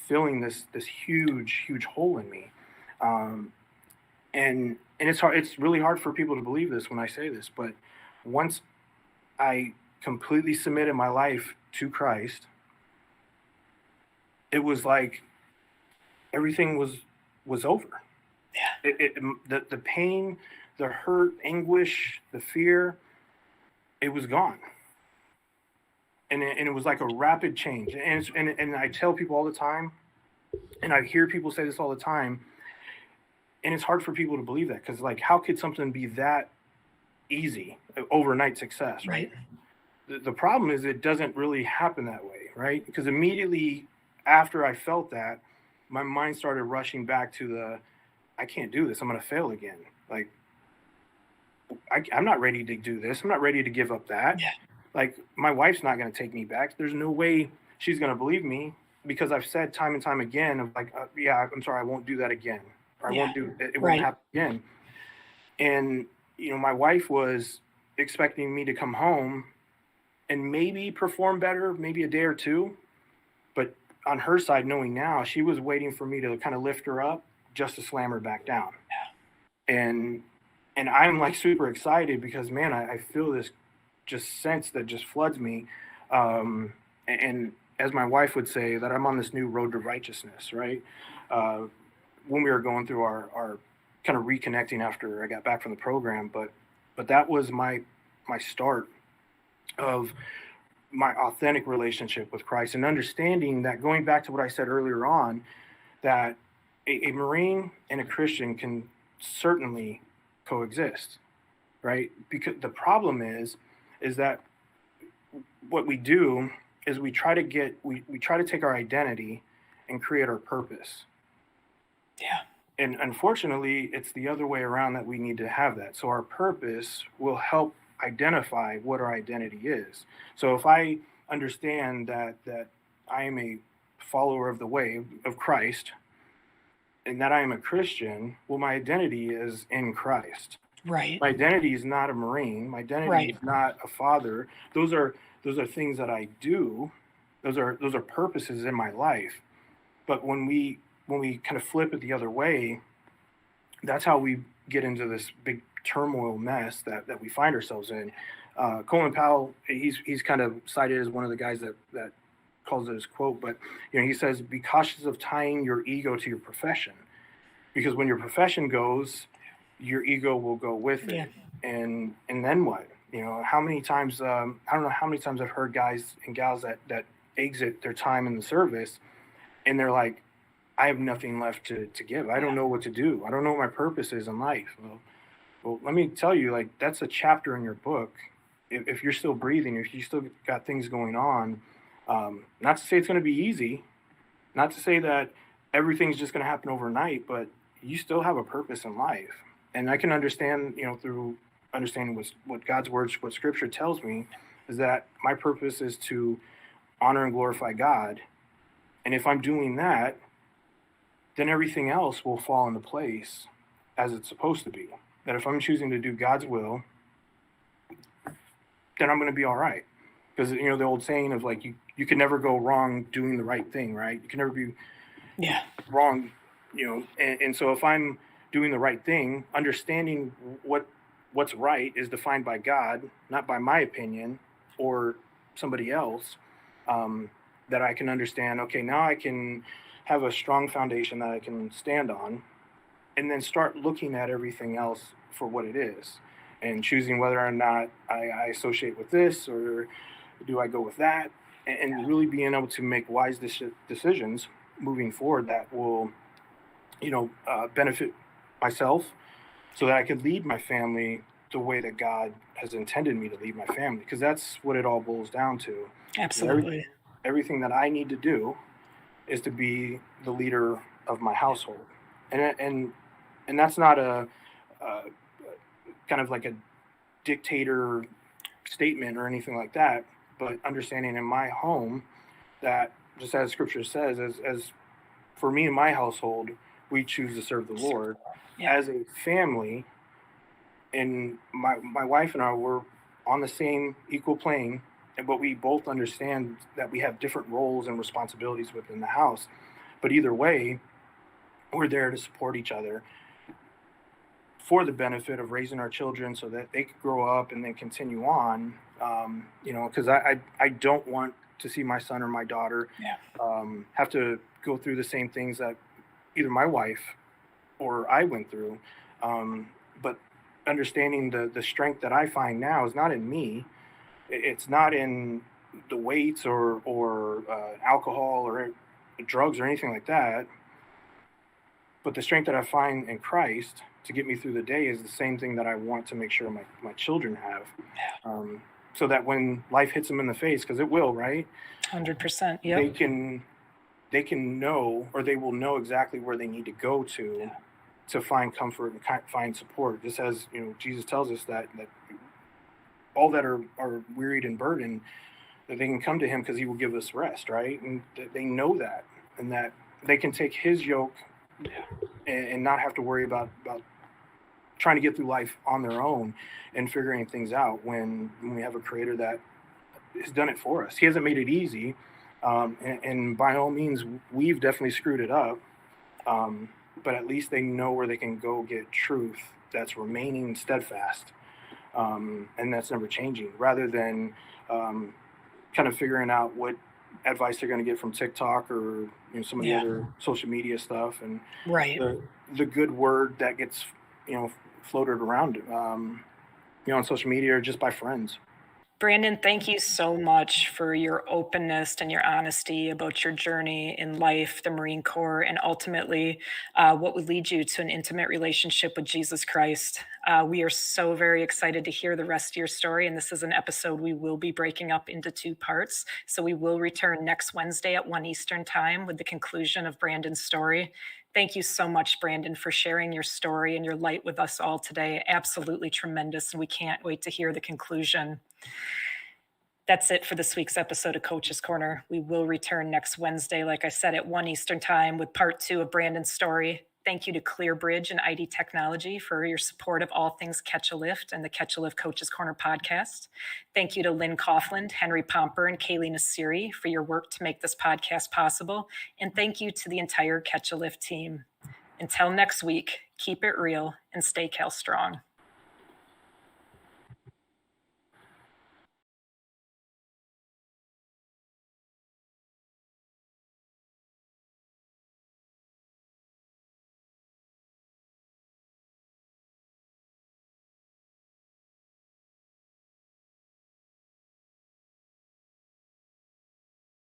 filling this huge hole in me. And it's hard. It's really hard for people to believe this when I say this, but once I completely submitted my life to Christ, it was like everything was over. The pain, the hurt, anguish, the fear, it was gone. And it was like a rapid change. And I tell people all the time, and I hear people say this all the time, and it's hard for people to believe that, because like, how could something be that easy, overnight success, right? The problem is it doesn't really happen that way, right? Because immediately after I felt that, my mind started rushing back to I can't do this. I'm going to fail again. Like, I'm not ready to do this. I'm not ready to give up that. Yeah. Like, my wife's not going to take me back. There's no way she's going to believe me because I've said time and time again of like, yeah, I'm sorry, I won't do that again. Or I won't do it. It won't happen again. And, my wife was expecting me to come home and maybe perform better, maybe a day or two. But on her side, knowing now, she was waiting for me to kind of lift her up just to slam her back down. And I'm like super excited because, man, I feel this just sense that just floods me. And as my wife would say, that I'm on this new road to righteousness, right? When we were going through our kind of reconnecting after I got back from the program, but that was my start of my authentic relationship with Christ, and understanding that, going back to what I said earlier on, that a Marine and a Christian can certainly coexist, right? Because the problem is that what we do is we try to take our identity and create our purpose. Yeah. And unfortunately, it's the other way around, that we need to have that. So our purpose will help identify what our identity is. So if I understand that I am a follower of the way of Christ and that I am a Christian, well, my identity is in Christ. Right. My identity is not a Marine. My identity is not a father. Those are things that I do. Those are purposes in my life. But when we kind of flip it the other way, that's how we get into this big turmoil mess that we find ourselves in. Colin Powell, he's kind of cited as one of the guys that calls it his quote, but he says, "Be cautious of tying your ego to your profession, because when your profession goes, your ego will go with it." And then what? How many times? I don't know how many times I've heard guys and gals that exit their time in the service, and they're like, "I have nothing left to give. I don't know what to do. I don't know what my purpose is in life." Well, let me tell you, like, that's a chapter in your book. If you're still breathing, if you still got things going on, not to say it's going to be easy, not to say that everything's just going to happen overnight, but you still have a purpose in life. And I can understand, through understanding what God's words, what Scripture tells me, is that my purpose is to honor and glorify God. And if I'm doing that, then everything else will fall into place as it's supposed to be. That if I'm choosing to do God's will, then I'm going to be all right. Because, the old saying of like, you can never go wrong doing the right thing, right? You can never be wrong, and so if I'm doing the right thing, understanding what's right is defined by God, not by my opinion or somebody else, that I can understand, okay, now I can have a strong foundation that I can stand on, and then start looking at everything else for what it is, and choosing whether or not I associate with this or do I go with that, and really being able to make wise decisions moving forward that will, benefit myself, so that I can lead my family the way that God has intended me to lead my family, because that's what it all boils down to. Absolutely. Everything that I need to do is to be the leader of my household, and that's not a kind of like a dictator statement or anything like that, but understanding in my home that, just as Scripture says, as for me and my household, we choose to serve the Lord as a family, and my wife and I were on the same equal plane, but we both understand that we have different roles and responsibilities within the house. But either way, we're there to support each other for the benefit of raising our children so that they could grow up and then continue on. Because I don't want to see my son or my daughter have to go through the same things that either my wife or I went through. But understanding the strength that I find now is not in me. It's not in the weights or alcohol or drugs or anything like that. But the strength that I find in Christ to get me through the day is the same thing that I want to make sure my children have. So that when life hits them in the face, because it will, right? 100%. They Yep. can know, or they will know exactly where they need to go to find comfort and find support. Just as Jesus tells us that all that are wearied and burdened, that they can come to him because he will give us rest, right? And they know that, and that they can take his yoke and not have to worry about trying to get through life on their own and figuring things out when we have a creator that has done it for us. He hasn't made it easy, and by all means, we've definitely screwed it up. But at least they know where they can go get truth that's remaining steadfast, and that's never changing, rather than kind of figuring out what advice they're going to get from TikTok or some of the other social media stuff, and Right. the good word that gets floated around on social media or just by friends. Branden, thank you so much for your openness and your honesty about your journey in life, the Marine Corps, and ultimately what would lead you to an intimate relationship with Jesus Christ. We are so very excited to hear the rest of your story. And this is an episode we will be breaking up into 2 parts. So we will return next Wednesday at 1 Eastern time with the conclusion of Branden's story. Thank you so much, Branden, for sharing your story and your light with us all today. Absolutely tremendous. And we can't wait to hear the conclusion. That's it for this week's episode of Coach's Corner. We will return next Wednesday, like I said, at 1 Eastern time with part 2 of Branden's story. Thank you to ClearBridge and ID Technology for your support of all things Catch a Lift and the Catch a Lift Coach's Corner podcast. Thank you to Lynn Coughlin, Henry Pomper, and Kaylee Nasiri for your work to make this podcast possible. And thank you to the entire Catch a Lift team. Until next week, keep it real and stay Cal strong.